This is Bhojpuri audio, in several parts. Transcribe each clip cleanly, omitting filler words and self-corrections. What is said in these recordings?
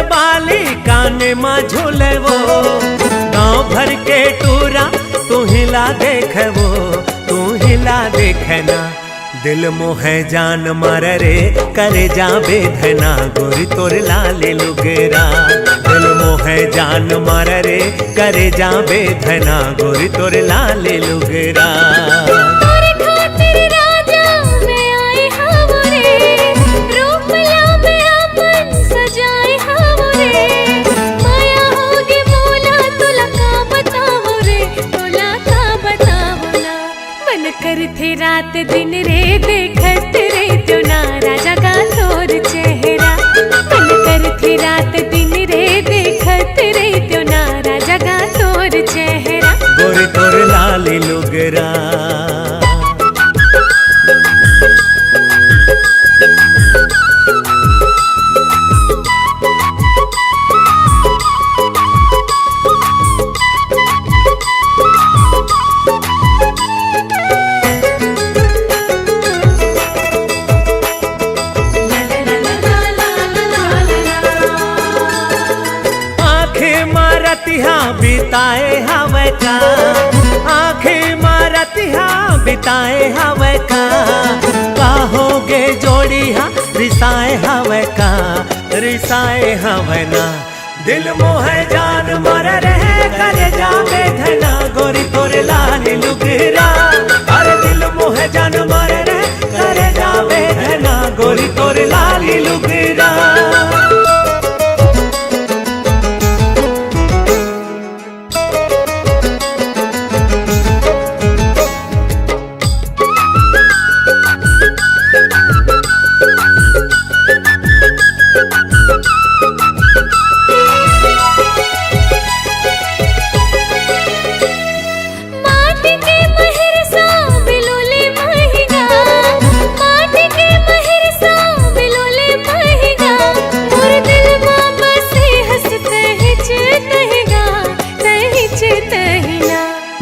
बाली काने माँ झूले वो, गाँव भर के टूरा तू हिला देख वो, तू हिला देखना। दिल मोहे जान मार रे करे जा बेधना, गोरी तोर लाल लुगरा। दिल मोहे जान मार रे करे जा बेधना, गोरी तोर लाल लुगरा। थे रात दिन रे देखत रे त्यो ना राजा का तोर चेहरा। मन कर थे रात दिन रे देखत रे त्यो ना राजा का तोर चेहरा, गोरी तोर लाल लुगरा। बिताए हवे का आँखें मारतिहा बिताए हवे का, काहोगे जोड़ी हा रिसाए हवे का, रिसाए हवे ना। दिल मोहे जान मर रहे करे जा बेधना, गोरी तोर लाल लुगरा। अरे दिल मोहे जान मर रहे करे जा बेधना, गोरी तोर लाल लुगरा।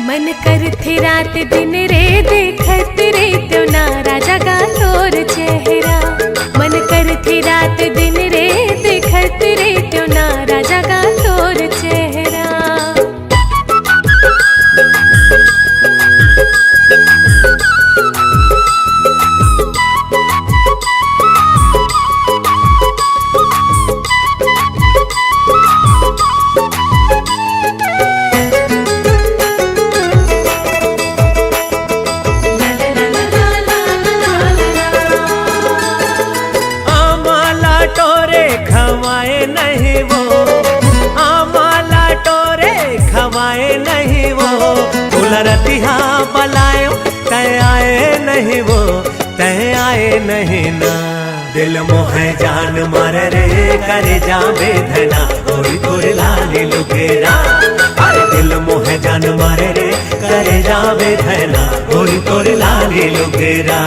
मन कर थे रात दिन रे देखत रे त्यो ना राजा का तोर चेहरा। मन कर थे रात दिन रे देखत रे त्यो ना राजा का तोर चेहरा। खवाए नहीं वो आमाला टोरे, खवाए नहीं वो उलरतिहा बलायो तय आए नहीं वो, तय आए नहीं ना। दिल मोहे जान मार रे करे जा बेधना, गोरी तोर लाल लुगरा। अरे दिल मोहे जान मार रे करे जा बेधना, गोरी तोर लाल लुगरा।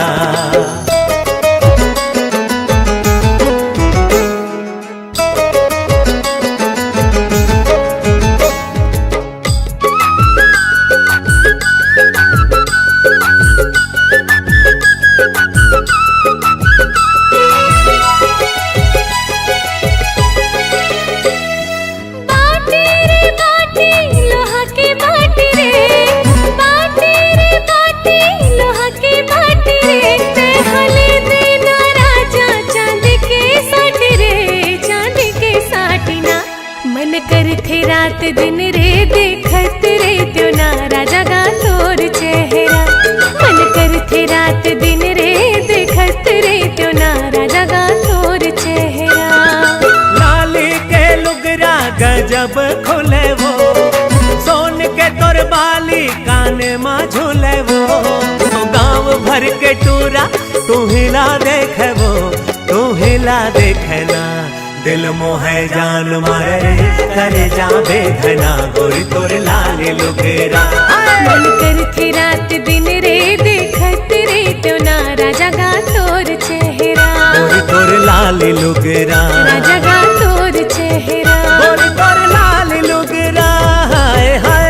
थे रात दिन रे देखत रे त्यो ना राजा का तोर चेहरा। मन कर थे रात दिन रे देखत रे त्यो ना राजा का तोर चेहरा। लाली के लुगरा गजब खुले वो, सोन के तोर बाली काने माँ झूले वो, तो गाँव भर के टूरा तू हिला देख वो, तू हिला देखना। दिल मोहे जान मारे करे जा बेधना, गोरी तोर लाल लुगरा। मन कर थे रात दिन रे देखत रे त्यो ना राजा का तोर चेहरा। गोरी तोर लाल लुगरा, राजा का तोर चेहरा। गोरी तोर लाल लुगरा। हाय हाय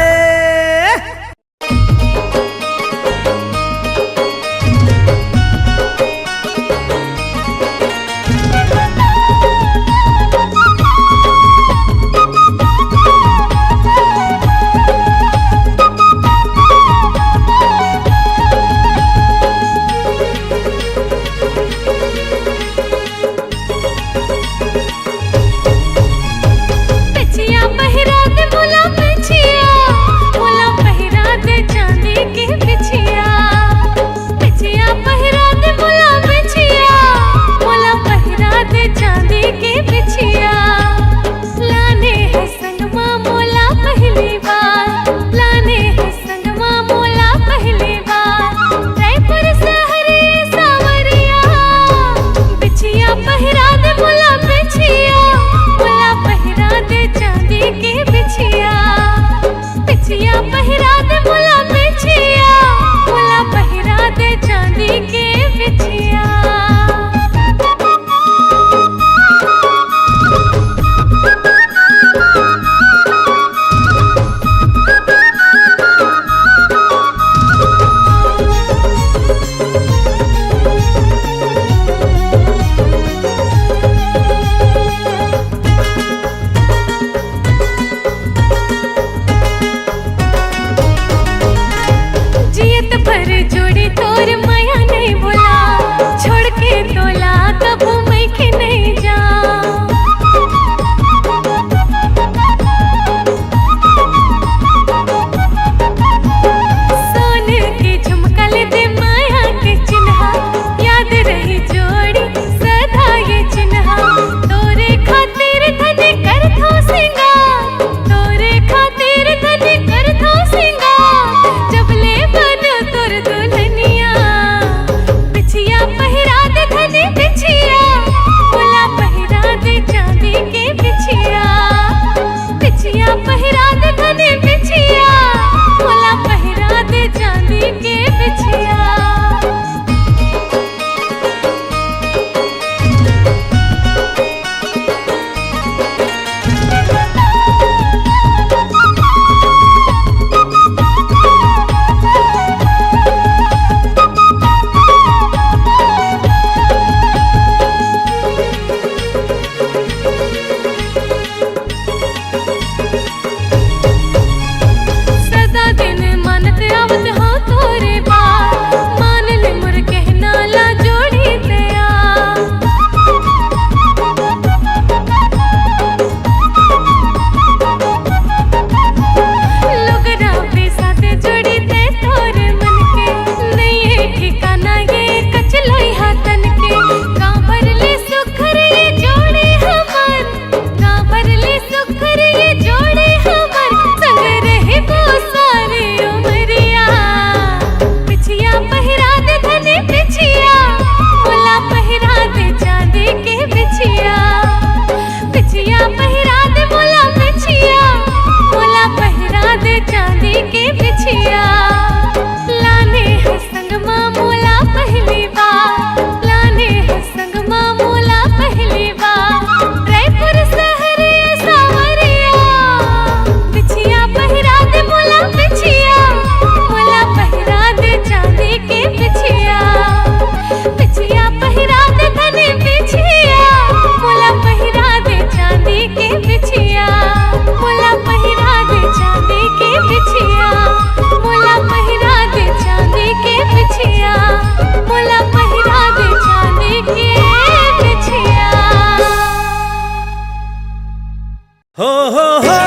हो हो हो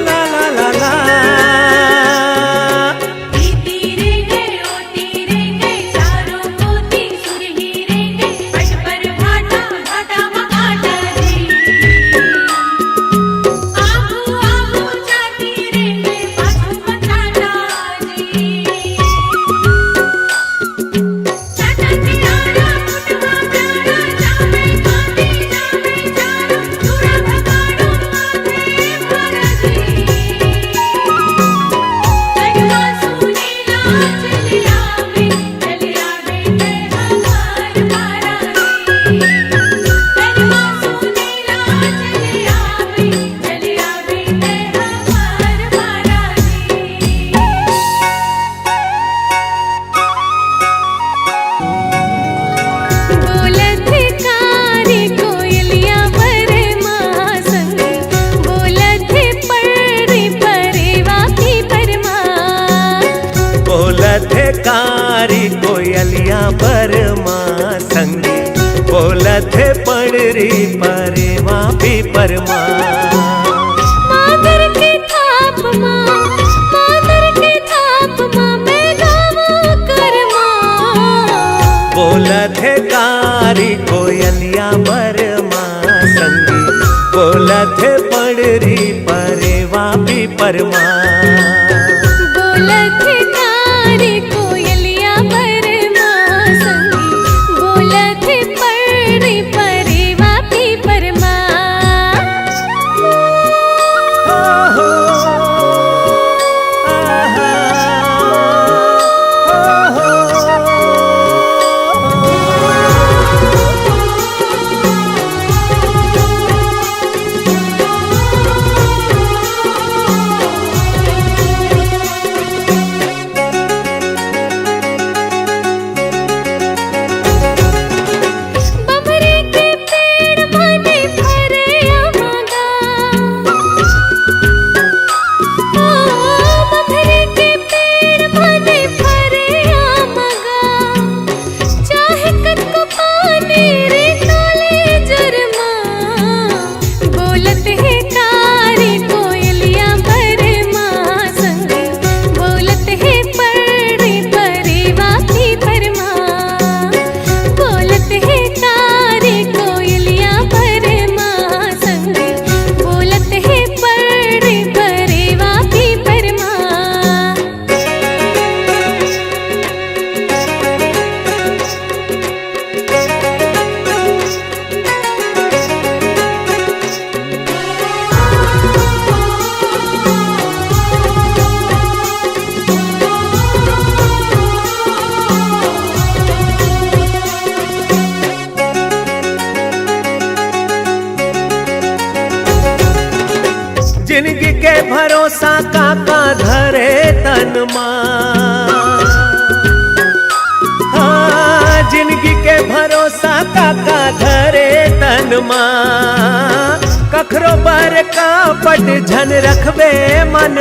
ला ला ला ला तीरे गए ओ तीरे गए चारों मोती सुरहीरे गए पट पर घाटा घाटा मकाटा जी आबू आबू जाती रे गए पाछू मचाटा जी चाचा तियारा कुटवा प्यारा जावे कांदी जावे चारो चूड़ा भगाड़ो माथे भरा जी लगवा सुनीला चलिया में मैं हमार मारा रे लगवा सुनीला चलिया में मैं हमार मारा बोलत कारी कोयलिया पर मासंग बोलत परी परेवा की परमा बोलत कारी कोयलिया परमा संगी बोलत पड़री परेवा भी परमा मादर के थाप मां मैं गावा करमा बोलत कारी कोयलिया परमा संगी बोलत पड़री परेवा भी परमा बोलत कारी कोयलिया पर मासंगी बोलत परी परेवा की परमा हो हो आहा हो बमरे के पेड़ बने फरिया मगा बमरे के पेड़ बने फरिया मगा चाहे कतको पानी रे काले जरमा बोलत है कारी कोयलिया पर मासंग बोलत है परी परेवा की परमा बोलत है कारी कोयलिया पर मासंग बोलत है परी परेवा की परमा जिंदगी के भरोसा काका धरे तन हाँ जिंदगी के भरोसा काका धरे तन कखरो बर का पट झन रखबे मन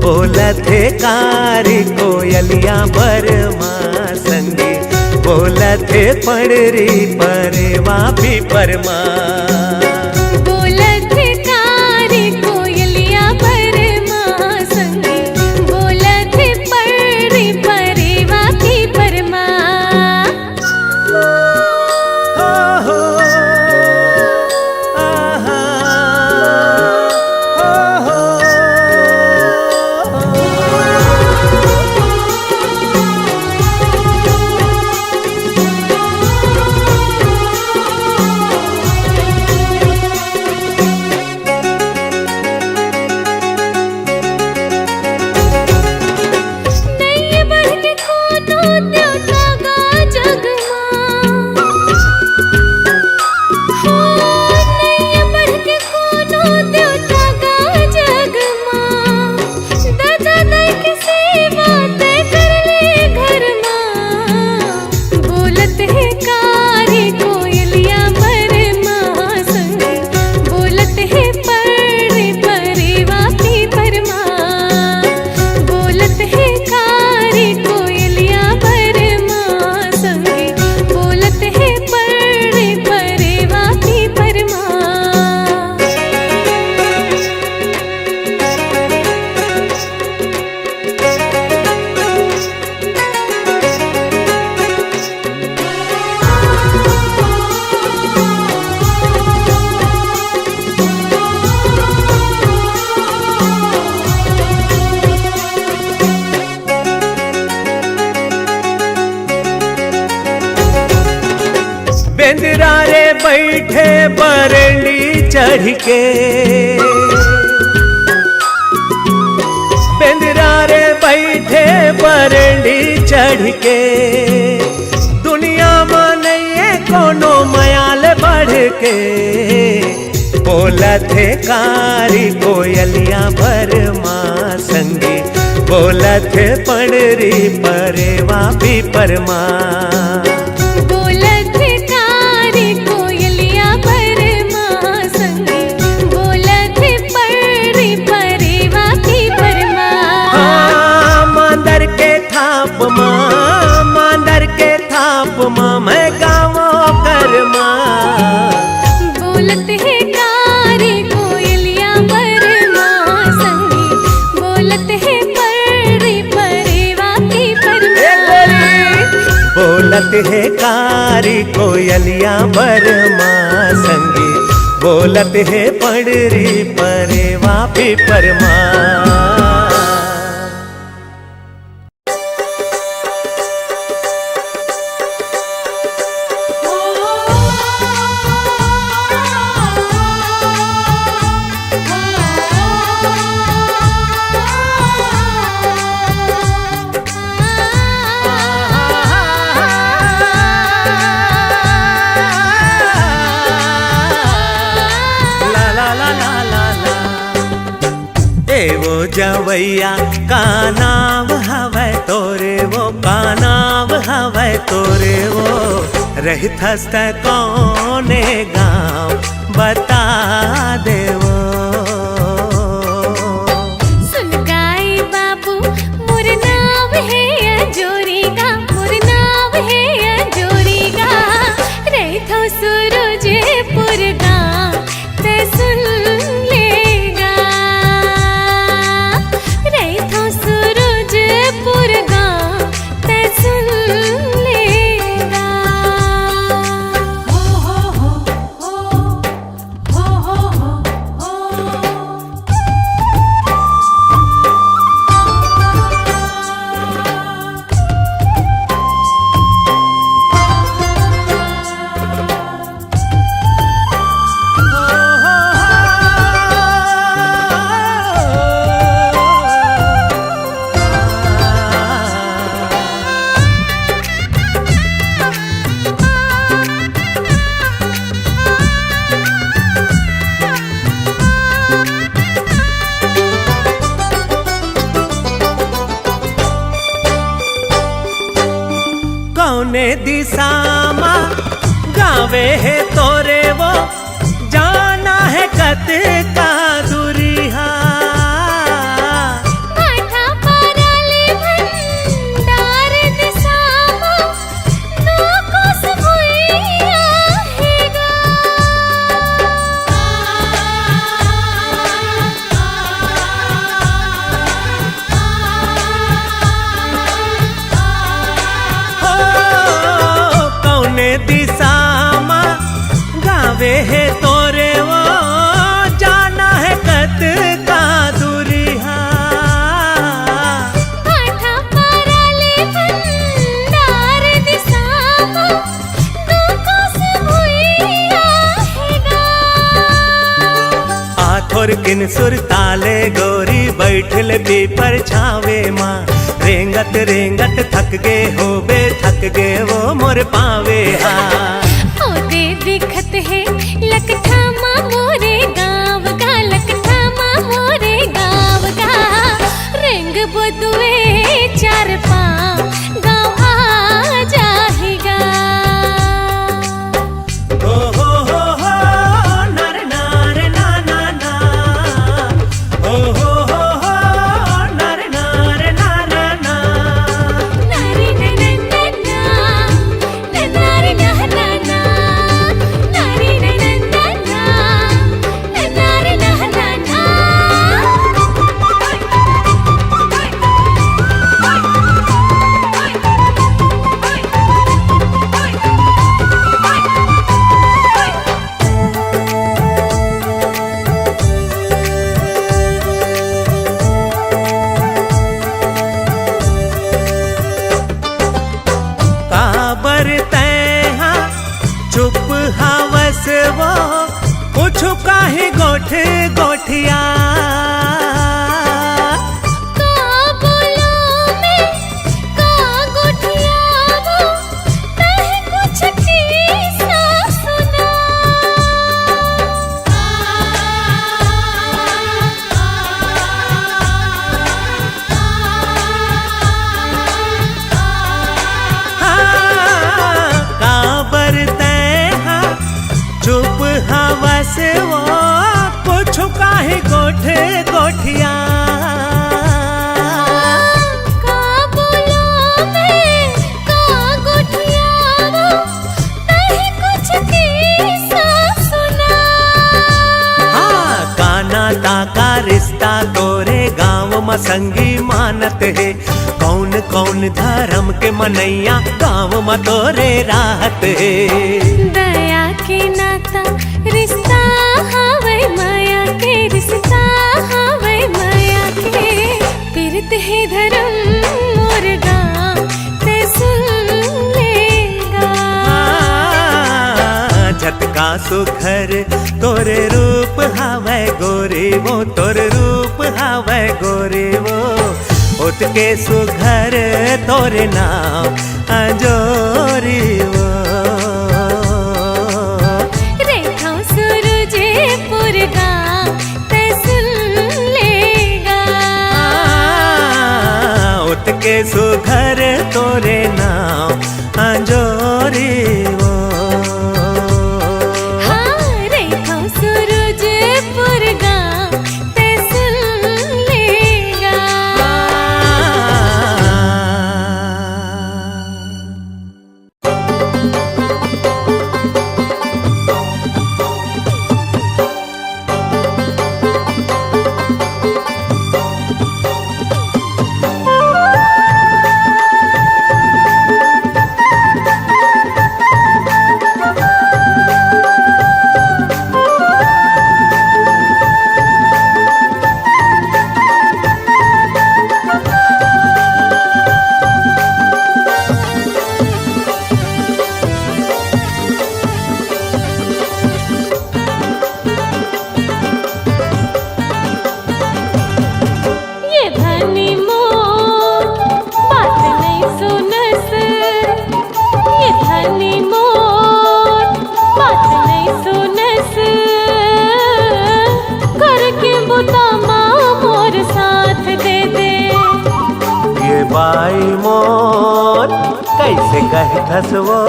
बोलत कारी कोयलिया बर संगी बोलत पड़री परेवा भी परमा बोलत कारी कोयलिया पर मासंगी बोलत परी परेवा की परमा हो हो आहा हो हो बेंदरा रे बैठे बरंडी चढ़ के, बेंदरा रे बैठे बरंडी चढ़ के, दुनिया में नहीं कोनो मयाल बढ़ के, बोलत है कारी कोयलिया भरमा संगी, बोलत है पड़री परेवा भी परमा। बोलत है कारी कोयलिया परमा संगी, बोलत है पड़री परेवा भी परमा। मांदर के थाप माँ, मांदर के थाप माँ मैं गाँवो करमा। बोलत है कारी कोयलिया परमा संगी, बोलत है पड़री परेवा की परमा। बोलत है कारी कोयलिया बरमा संगी, बोलत है पड़री परेवा भी परमा। वो जवैया का नाम हवै तोरे, वो का नाम हवै तोरे, वो रहथस त कौने गाँव बता दे वो। सुन गाई बाबू मोर नाम है अजोरीगा, मोर नाम है अजोरीगा, रहथो सूरजपुर गाँव ते सुन लेगा, रहथो सूरजपुर गाँव ते सुन लेगा। हो हो हो हो हो हो हो। कौने दिशा मा गावे है तोरे वो, जाना है कत का दूरिहा। माथा पाराले भंडार दिसामो, लोको सुभुइया हेगा। कौने दिशा मा गावे है तोरे वो, जाना है कत का दूरिहा। माथा पाराले भंडार दिसामो, लोको सुभुइया हेगा। आथोर किन सुर ताले गोरी बैठल पीपर छावे माँ, रेंगत रेंगत थक गे हो बे थक गे वो मोर पावे हा। ओ दे दिखत है लखठामा मोरे गाँव का, लखठामा मोरे गाँव का, रेंग बुदुए चार पाँव गाँव आ जाएगा। हो नर नार ना ना ना, हो नर नार ना ना ना। नारी ना ना ना ना, नारी ना ना ना, नाही गोठे गोठिया। का बोलो मैं का गोठियावा नहीं कुछ किस्सा सुना। हाँ काना ताका रिश्ता तोरे गाँव में संगी मानत है। कौन कौन धर्म के मनैया गाँव में तोरे राहत है। दया के नाता रिश्ता हवे माया के रिश्ता हवे माया के। तीर्थ है धर्म मोर गाँव ते सुन लेगा। झटका सुखर तोरे रूप हावे गोरे वो तोरे रूप हावे गोरे वो। उठ के सुघर तोरे नाम अंजोरी वो। रेखा सूरज पुर गाँव ते सुन लेगा। उठ के सुघर तोरे नाम अंजोरी वो। हाँ रेखा सूरज पुर गाँव ते सुन लेगा। ये धनी मोर बात नहीं सुनस। ये धनी मोर बात नहीं सुनस। घर के बुता माँ मोर साथ दे दे। ये बाई मोर कैसे कहथस वो।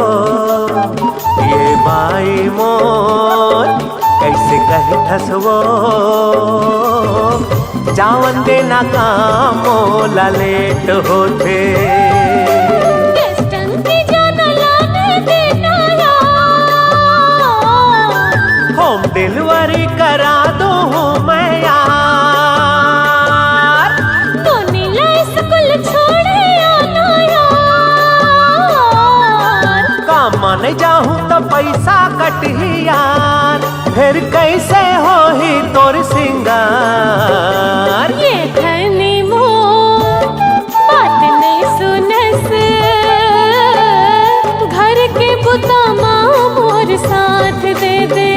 ये बाई मोर कैसे कहथस वो। जावन देना काम मोला लेट होते। गेस्टन की जान लाने देना यार। होम डिलीवरी करा दो मैं यार। तो नीला स्कूल छोड़े आना यार। काम माने जाहूँ तो पैसा कटही यार। फिर कैसे हो ही तोर सिंगार। ये धनी मोर बात नहीं सुनस। घर के बुता माँ मोर साथ दे दे।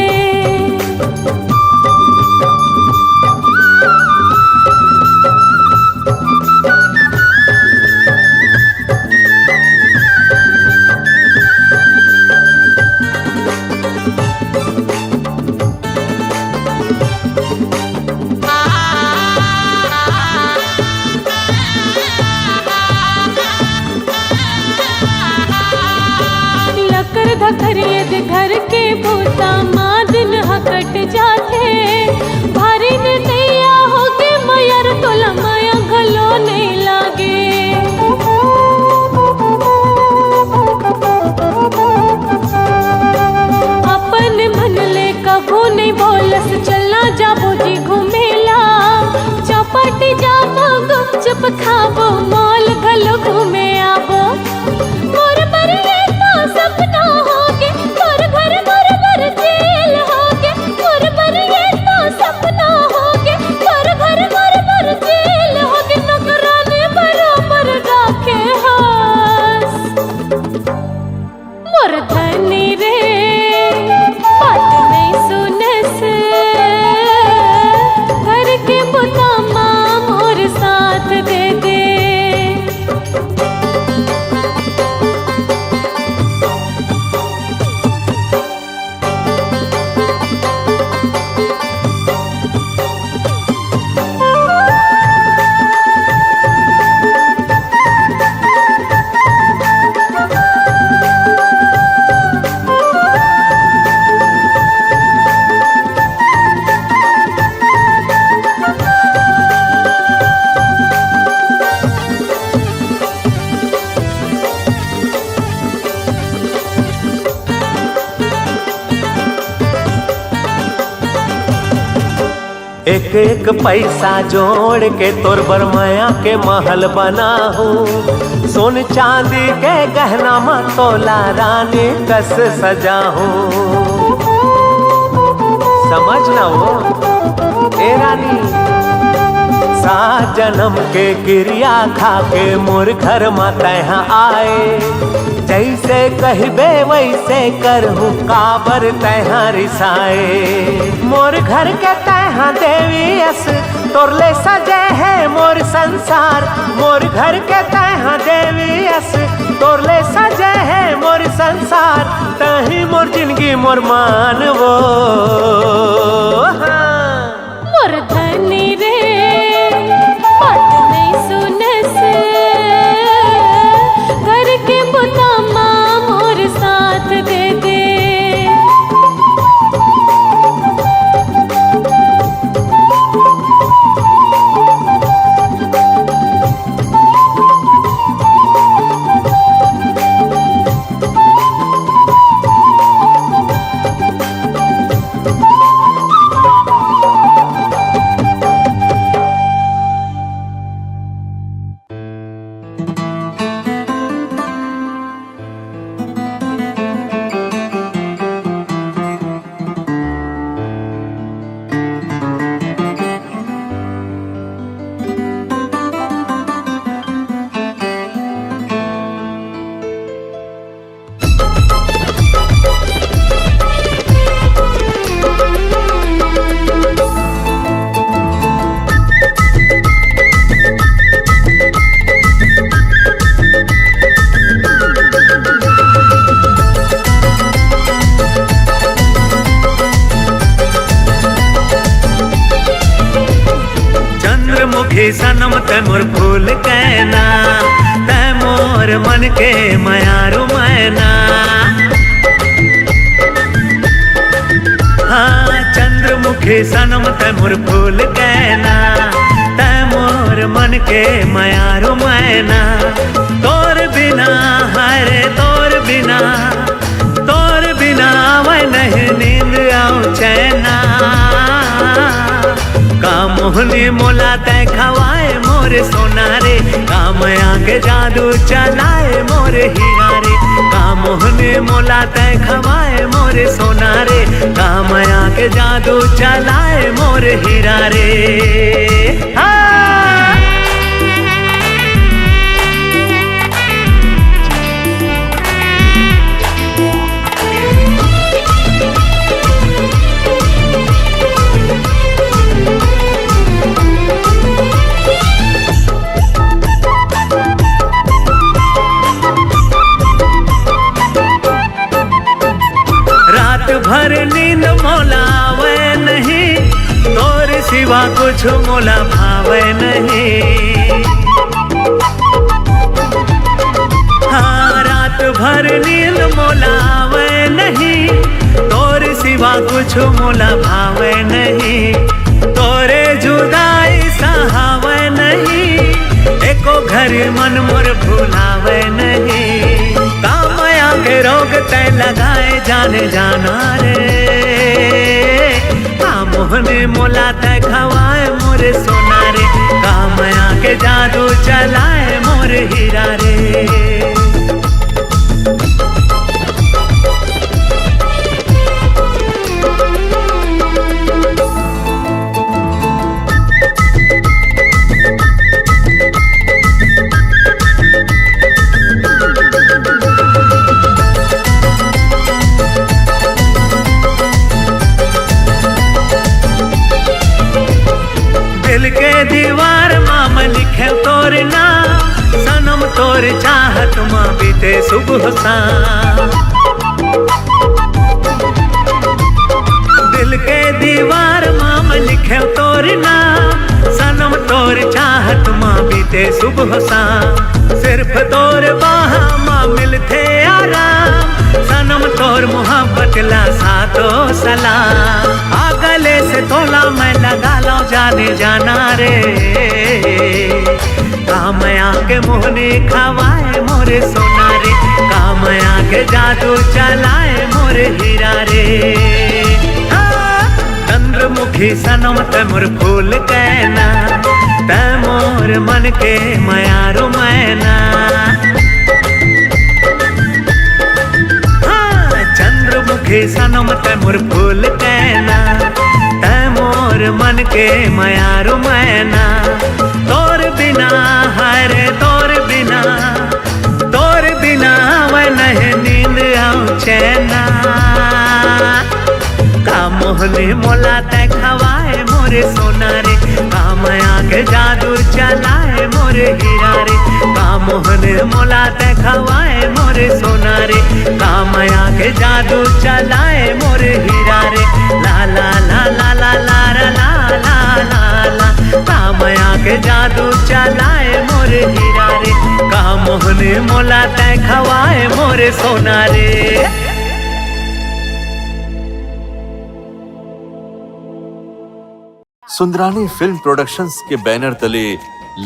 लकर धकरिए दे घर के भूता माँ दिन हकट जाते। भारी ने नैया होगे मयर तोला माया गलो नहीं लागे। अपन मन ले कभू नहीं बोलस। चलना जाबो जी घूमेला। चौपाटी जाबो गुपचुप खाबो मॉल गलो घूमे आबो। मोर पर ये तो सपना होगे मोर घर मोर घर जेल होगे। मोर पर ये तो सपना होगे मोर घर मोर घर जेल होगे। नौकरानी बराबर राखे हास। मोर धनी रे बात नहीं सुनस। घर के बुता माँ मोर साथ दे दे। एक एक पैसा जोड़ के तोर बरमाया के महल बनाहूँ, सोन चांदी के गहना में तोला रानी कस सजाहूँ। समझ ना वो ए रानी, सात जन्म के क्रिया खा के मोर घर में तहाँ आए, जैसे कहबे वैसे करहूँ काबर तहाँ रिसाए। मोर घर के तहाँ देवी अस तोरले सजे है मोर संसार, मोर घर के तहाँ देवी अस तोरले सजे है मोर संसार, तही मोर जिंदगी मोर मानवो। हाँ। मोर धनी रे बात नहीं सुनस, घर के बुता माँ मोर साथ दे दे। सनम ते मोर फूल कहना, ते मोर मन के मायारू मैना। हाँ चंद्रमुखी सनम ते मोर फूल कहना, ते मोर मन के मायारू मैना। तोर बिना हरे तोर बिना, तोर बिना वह नहीं नींद आऊं चैना। मोहनी मोला तय खवाए मोर सोना रे, काम आके जादू चलाए मोर हीरा रे। काम मोहनी मोला तय खवाए मोर सोना रे, काम आके जादू चलाए मोर हीरा रे। हाँ। भर नींद मोला आवे नहीं, तोर सिवा कुछ मोला भावे नहीं। हाँ रात भर नींद मोला आवे नहीं, तोर सिवा कुछ मोला भावे नहीं। तोरे जुदाई सहावे नहीं, एको घर मन मोर भुलावे नहीं। कामया के रोग तय लगाए जाने जाना रे, मोहने मोला तय खवाए मोर सोना रे। कामया के जादू चलाए मोर हीरा रे। दिल के दीवार माम लिखे तोर नाम, सनम तोर चाहत माँ बीते सुबह शाम। दिल के दीवार माम लिखे तोर नाम, सनम तोर चाहत माँ बीते सुबह शाम। सिर्फ तोर बाहा माँ मिलते आराम, सनम तोर मोहब्बत ला सातो सलाम। गले से तोला मैं लगा लो जाने जाना रे, कामया के मोहने खवाए मोरे सोना रे। कामया के जादू चलाए मोरे हीरा रे। चंद्रमुखी चंद्रमुखी सनम ते मोर फूल कहना, तै मोर मन के मयारो मैना। हाँ, चंद्रमुखी सनम ते मोर फूल कहना, तै मोर मन के मयारो मैना। तोर बिना हरे तोर बिना वह नहीं नींद आऊं चैना। का मोहने मोला तै खवाए मोरे सोना रे, का माया के जादू चलाए मोरे हीरा रे। का मोहने मोला तै खवाए मोरे सोना रे, का माया के जादू चलाए मोरे हीरा रे। ला ला ला ला ला ला ला ला ला ला, का माया के जादू चलाए मोरे हीरा रे। का मोहने मोला तै खवाए मोरे सोना रे। सुंदरानी फिल्म प्रोडक्शंस के बैनर तले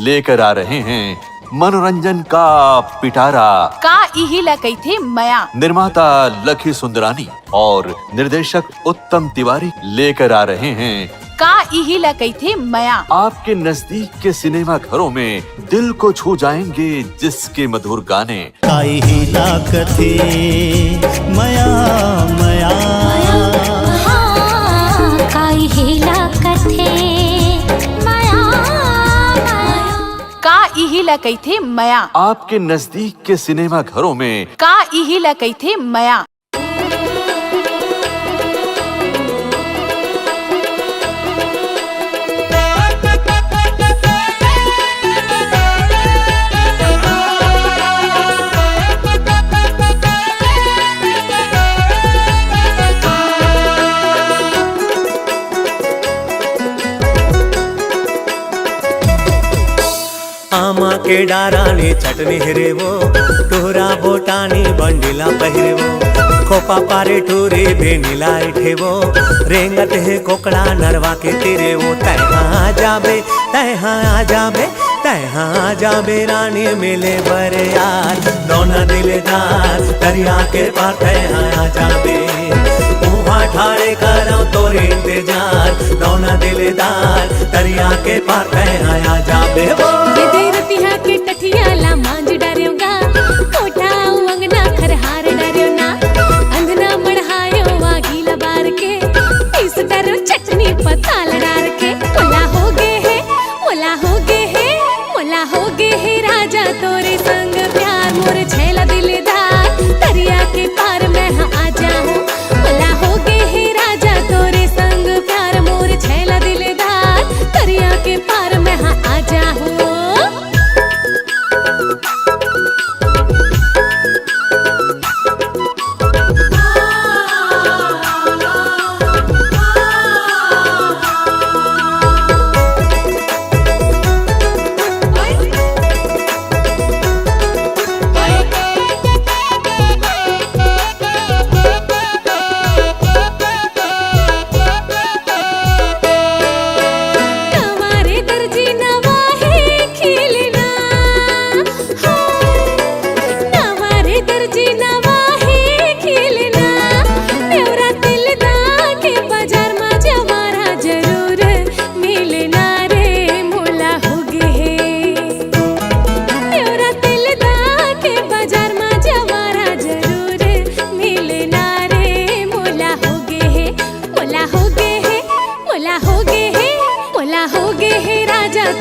लेकर आ रहे हैं मनोरंजन का पिटारा। का इहिला कइथे मया। निर्माता लकी सुंदरानी और निर्देशक उत्तम तिवारी लेकर आ रहे हैं का इहिला कइथे मया। आपके नजदीक के सिनेमा घरों में दिल को छू जाएंगे जिसके मधुर गाने। का इहिला कथे मया मया, का इहिला कथे मया मया। का इहिला कइथे मया। आपके नजदीक के सिनेमा घरों में का इहिला कइथे मया। आमा के डारानी चटनी हिरेवो, टोरा बोटानी बंडिला पहिरेवो। खोपा पारे टूरे बेनीला इठेवो, रेंगत है कोकड़ा नरवा के तिरेवो। तैहा जाबे तैहा जाबे तैहा जाबे रानी मिले बरे यार। दोना दिलदार दरिया के पार तैहा जाबे, मुँहा ठाड़े करो तोरे इंतजार। दोना दिलदार दरिया के पार तैहा जाबे। रतिहा के टठिया ला मांझ डार्योगा, कोठा अंगना खरहार डार्यो ना। अंधना मढ़ायो वागी लबार के, इस डरो चटनी पताल डार के। मोला हो गे है मोला हो गे है मोला हो गे है राजा तोरे संग प्यार। मोर छैला दिलदार दरिया के पार मैं आ जाऊं। मोला हो गे है राजा तोरे संग प्यार। मोर छैला दिलदार दरिया के पार मैं आ जाऊं।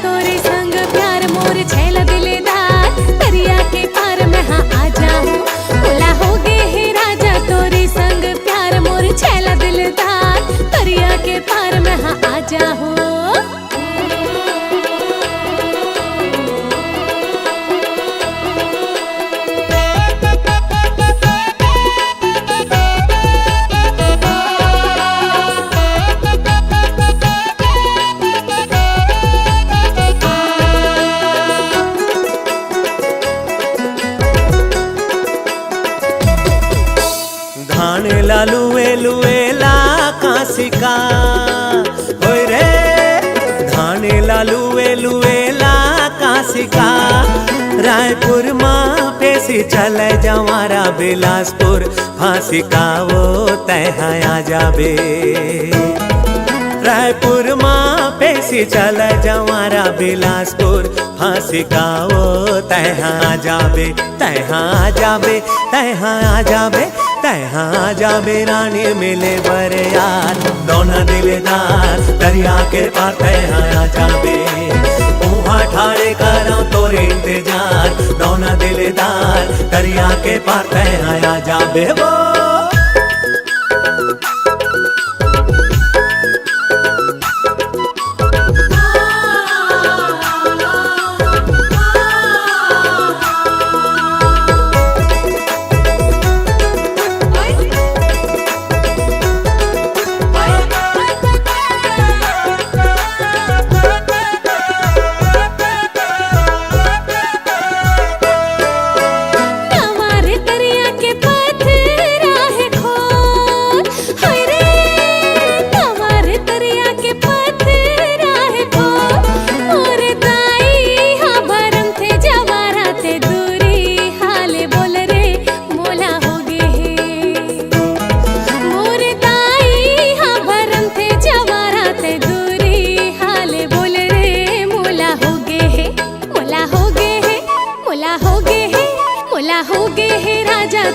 तोरे संग प्यार मोर छैला दिलदार दरिया के पार मैं आ जाऊं। मोला हो गे हे राजा तोरे संग प्यार मोर छैला दिलदार दरिया के पार मैं आ जाऊं। लुए लुए ला कासिका होय रे। धाने ला लुए लुए ला कासिका, रायपुर माँ पेशी चले जवारा बिलासपुर फांसी का वो तैहा जाबे। रायपुर माँ पेशी चल जवारा बिलासपुर फांसी का वो तहाँ जाबे तहाँ जाबे तहाँ जाबे तहाँ जाबे रानी मिले बरे यार दोना दिलदार दरिया के पार तहाँ जाबे वहाँ ठाड़े करो तोरे इंतजार दोना दिलदार दरिया के पार तहाँ जाबे वो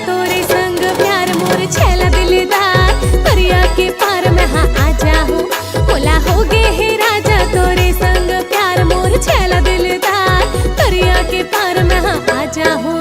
तोरे संग प्यार मोर छेला दिलदार दरिया के पार में हाँ आ जाऊं मोला हो गे हे राजा तोरे संग प्यार मोर छेला दिलदार दरिया के पार में हाँ आ जाऊं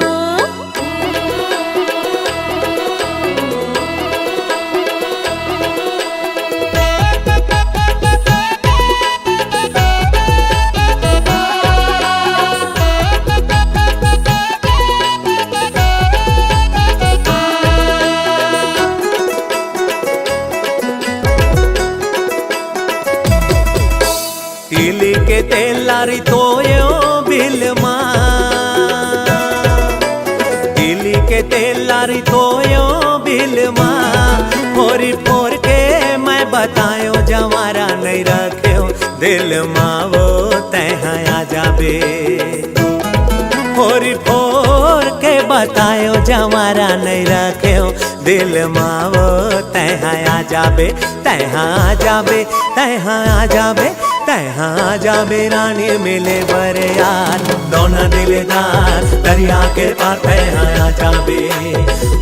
तिली के तेलारी तोयो बिलमा तिली के तेलारी तोयो बिलमा फोरी फोर के मैं बतायो जवारा नहीं रख्यो दिल माँ वो तहाँ आ जाबे फोरी फोर के बतायो जवारा नहीं रख्यो दिल माँ वो तहाँ आ जाबे तहाँ आ जाबे तहाँ आ जाबे तहाँ जाबे रानी मिले बरे यार दोना दिलदार दरिया के पार तहाँ आ जाबे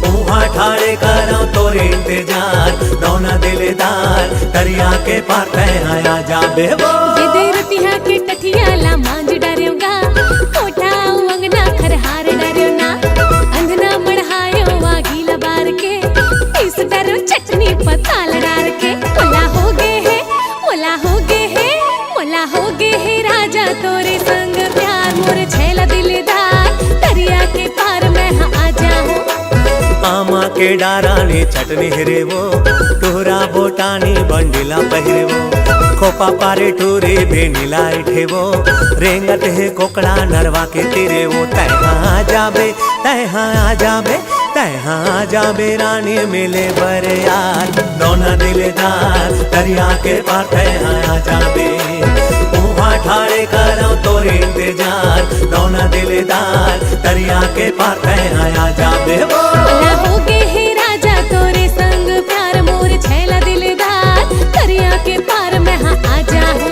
वहाँ ठाड़े करो तोरे इंतजार दोना दिलदार दरिया के पार तहाँ आ जाबे वो ये देर तिहा के टठिया ला मांझ डरेगा कोठा अंगना खरहार डरियो ना अंधना मढ़ायो वागी लबार के इस डरो चटनी पताल डार के मोला हो गे है मोला हो गे है मोला हो गे हे राजा तोरे संग प्यार मोर छेला दिलदार दरिया के पार में हाँ आ जाऊं आमा के डारानी चटनी हिरे वो टोरा बोटानी बंडिला पहिरे वो खोपा पारे टूरे बेनीला इठे वो रेंगत है कोकड़ा नरवा के तेरे वो तहाँ जाबे तहाँ जाबे तहाँ जाबे रानी मिले बरे यार दोना दिलदार दरिया के पार तहाँ जाबे वहाँ ठाड़े करो तोरे इंतजार दोना दिलदार दरिया के पार तहाँ जाबे वो मोला हो गे हे राजा तोरे संग प्यार मोर छेला दिलदार दरिया के पार में हाँ आ जाऊं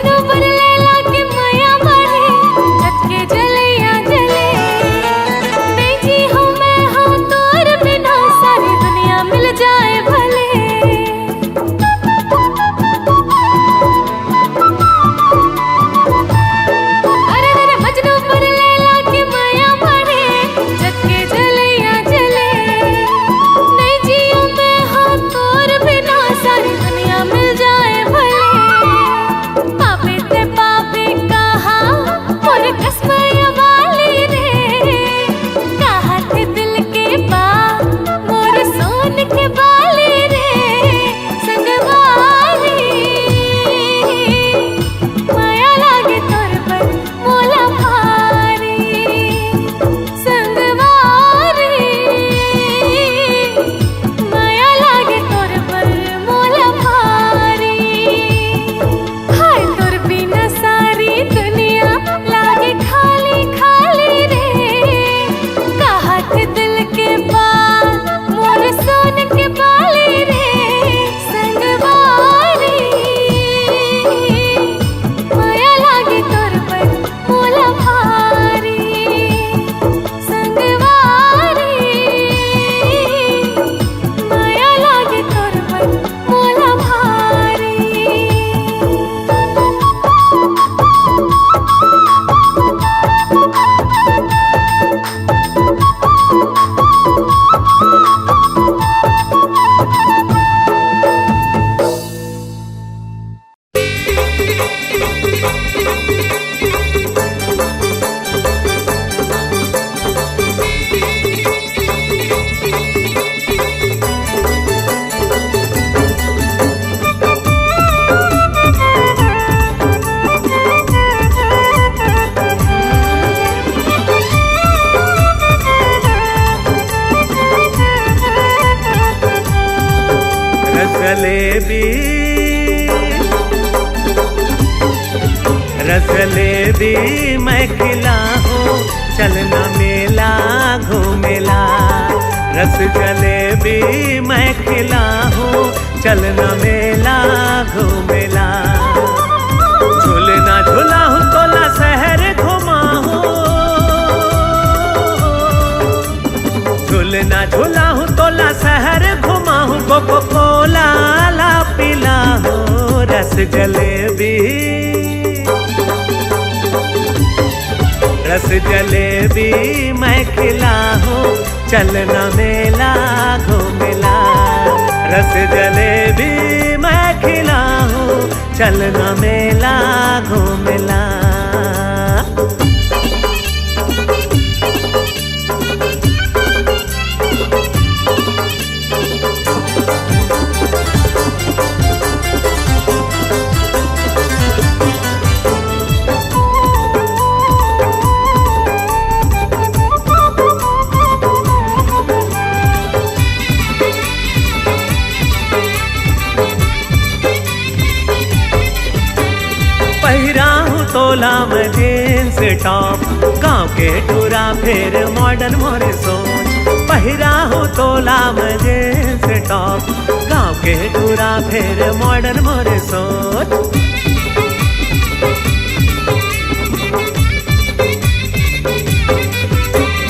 मजनू पर लैला के माया मारे जग के जलैया जले नहीं जी हूँ मैं हूँ तोर बिना सारी दुनिया मिल जाए भले अरे अरे मजनू पर लैला के माया मारे जग के जलैया जले नहीं जी हूँ मैं हूँ तोर बिना सारी दुनिया मिल जाए भले पापे ते पापे कहा और कसमया वाली रे कहा थे दिल के बात मोर सोन के बाली रे संगवारी माया लागे तोर पर मोला भारी संगवारी माया लागे तोर पर मोला भारी हाय तोर बिना सारी दुनिया लागे खाली खाली रे कहा थे दिल के बात मोर सोन के बाली रे संगवारी माया लागे तोर पर मोला भारी संगवारी माया लागे तोर पर मोला भारी रसलेबी रसलेबी मैं खिला हूँ चलना मेला घूमेला रस जलेबी मैं खिला हूँ चलना मेला घूमेला झूलना झूला हूँ तोला शहर घुमा हूँ झूलना झूला हूँ तोला शहर घुमा हूँ कोको कोला ला पिला हूँ रस जलेबी रस जलेबी मैं खिला हूँ चलना मेला घूमेला रस जलेबी मैं खिला हूँ चलना मेला घूमेला तोला में जींस टॉप गाँव के टूरा फिर मॉडर्न मोरे सोच पहिरा हूँ तोला में जींस टॉप गाँव के टूरा फिर मॉडर्न मोरे सोच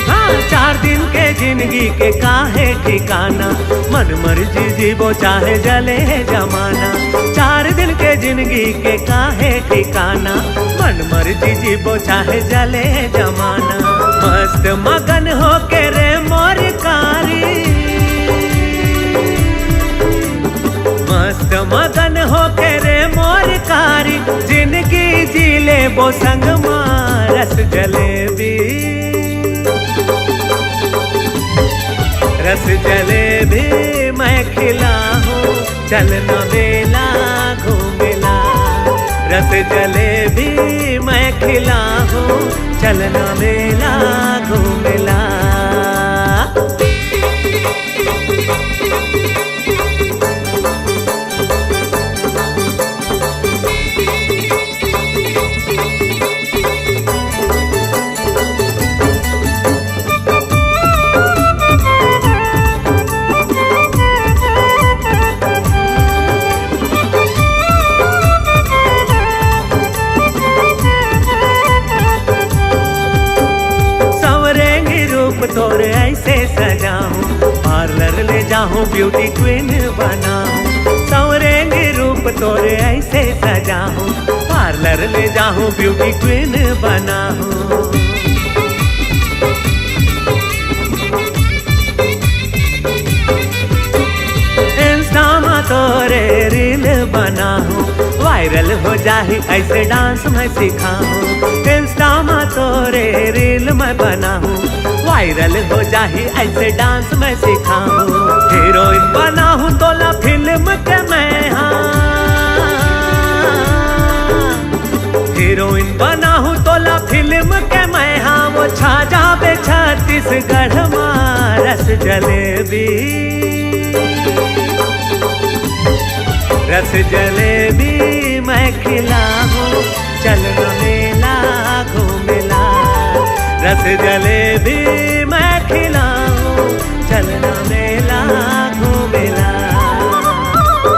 हाँ 4 दिन के जिंदगी के काहे ठिकाना मन मर्जी जीवो चाहे जले जमाना 4 दिन के जिंदगी के काहे ठिकाना मन मर्जी जीवो चाहे जले जमाना मस्त मगन हो के रे मोर कारी मस्त मगन हो के रे मोर कारी जिंदगी जी ले वो संग रस जलेबी रस जलेबी मैं खिला हूँ चलना मेला घूमेला रस जलेबी मैं खिला हूँ चलना मेला घूमेला हूँ ब्यूटी क्वीन बना हूँ, सवरेंगे रूप तोरे ऐसे सजा हूँ, पार्लर ले जाऊँ ब्यूटी क्वीन बना हूँ। तोरे रील बना हूँ, वायरल हो जाए ऐसे डांस मैं सिखा हूँ। इंस्टा में तोरे रील मैं बना हूँ, वायरल हो जाए ऐसे डांस मैं सिखा हूँ। हीरोइन बना हूँ तोला फिल्म के मैं, हीरोइन बना हूँ तोला फिल्म के मैं, हाँ वो छा जावे छत्तीसगढ़ में रस जलेबी, रस जलेबी मैं खिलाऊं, चल न मेला घूमेला। रस जलेबी मैं खिलाऊं, चल न मेला घूमेला।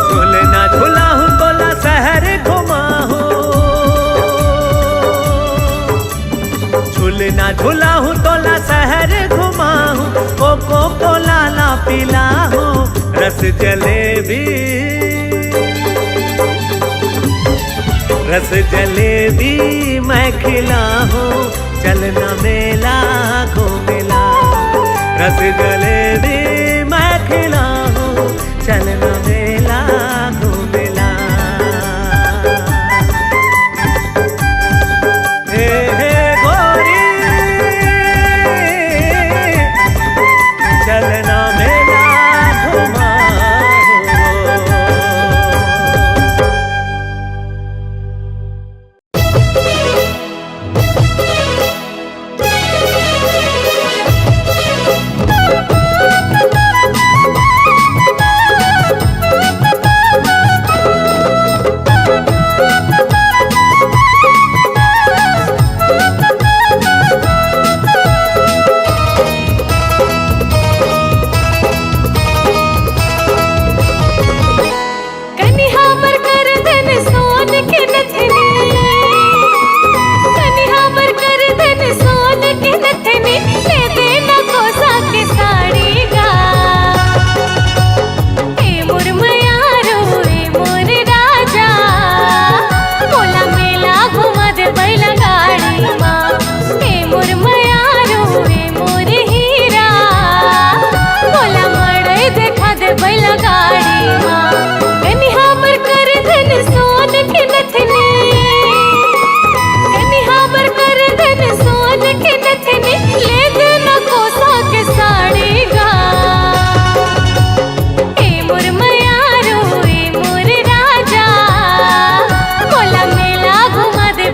झूलना झूलाऊं तोला शहर घुमाऊं, झूलना झूलाऊं तोला शहर घुमाऊं, कोको कोला ला पिलाऊं, रस जलेबी, रस जलेबी मैं खिलाऊं, चलना मेला घूमेला। रस जलेबी मैं खिलाऊं, चलना मेला घूमेला। हे गोरी चलना मेला घुमाऊं।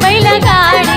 बैलगाड़ी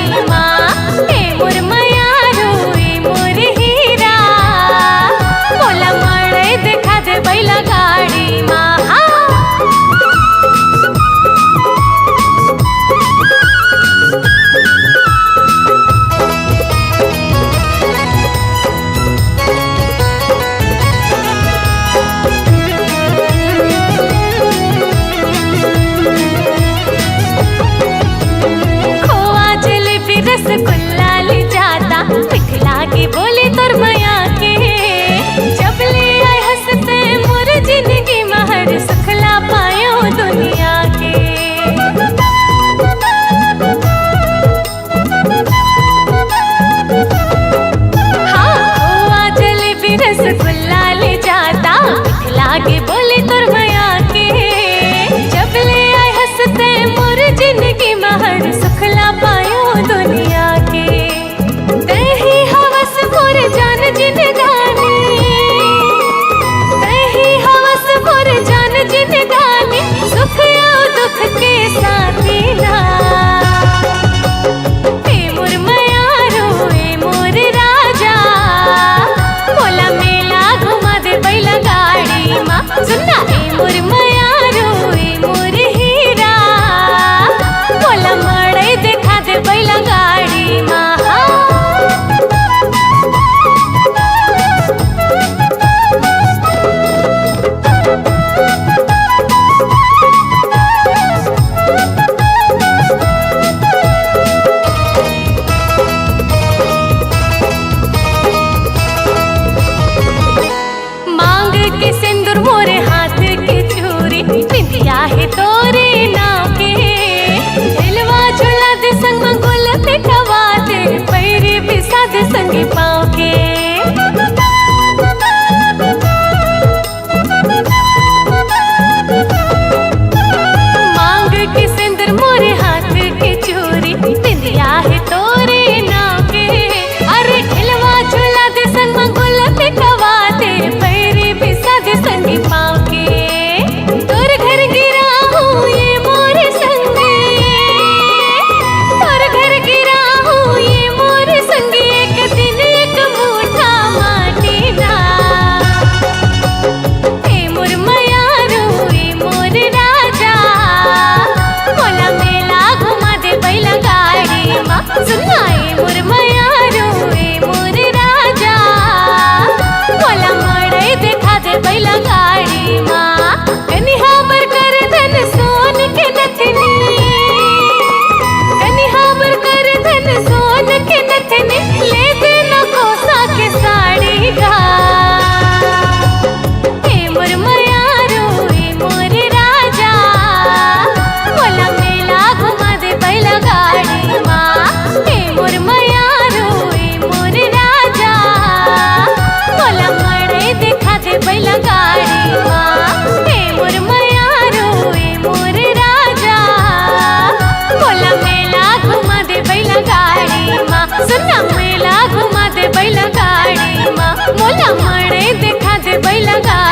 जगा